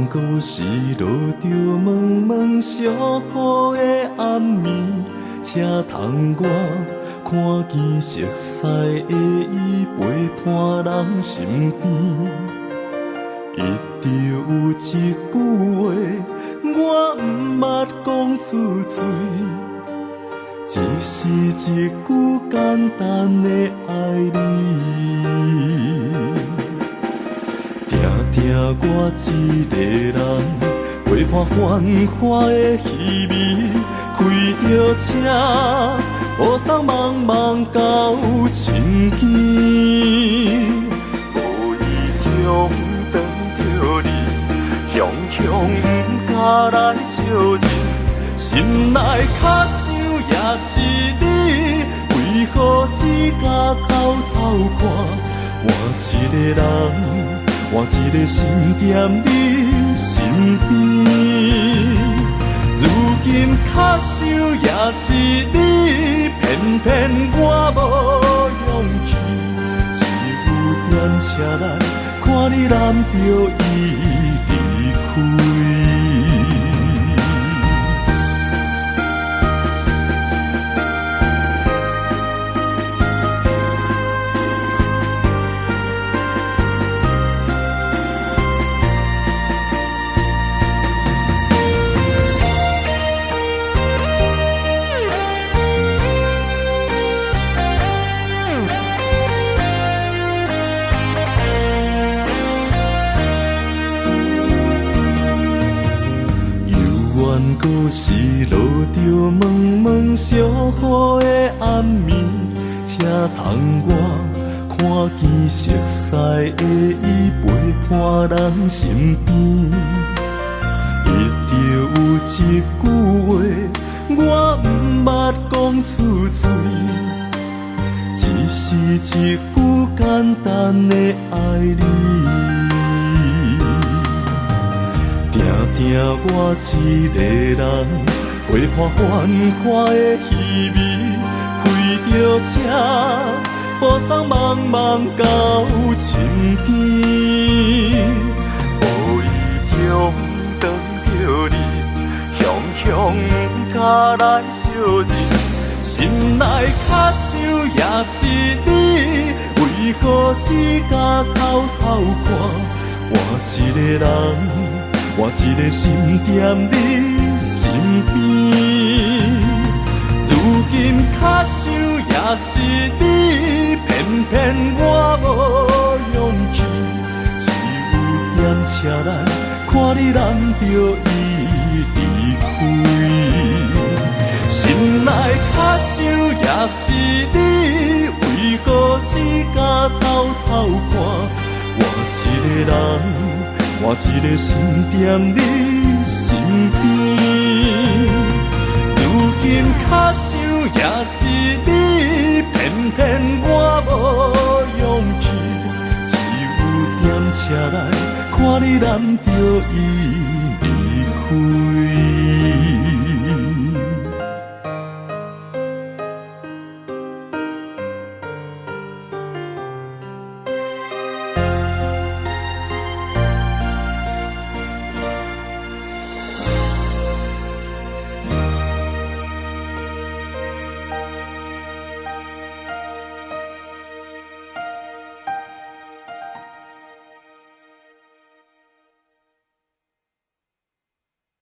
故事落着蒙蒙小雨的暗暝，请通我看见熟悉的伊陪伴人身边。一直有一句话，我毋捌讲出嘴，只是一句简单的爱你。定定我一个人陪伴繁华的虚味，开着车，雨伞茫茫到深更，无意中等着你，雄雄不敢来相认，心内较想也是你，为何只敢偷偷看？换一个人。换一个心踮你身边，如今较想也是你，偏偏我无勇气，只有踮车内看你揽着伊离开。故事落着蒙蒙小雨的暗暝，请通我看见熟悉的伊陪伴人身边。一直有一句话，我毋捌讲出嘴，只是一句简单的爱你。定定我一个人陪伴繁华的虚味，开着车，雨伞茫茫到深更，无意中等着你，雄雄不敢来相认，心内较想也是你，为何只敢偷偷看？换一个人。换一个心踮你身边，如今较想也是你，偏偏我无勇气，只有踮车内看你揽着伊离开。心内较想也是你，为何只敢偷偷看？换一个人。换一个心踮你身边，如今较想也是你，偏偏我无勇气，只有踮车内看你揽着伊离开。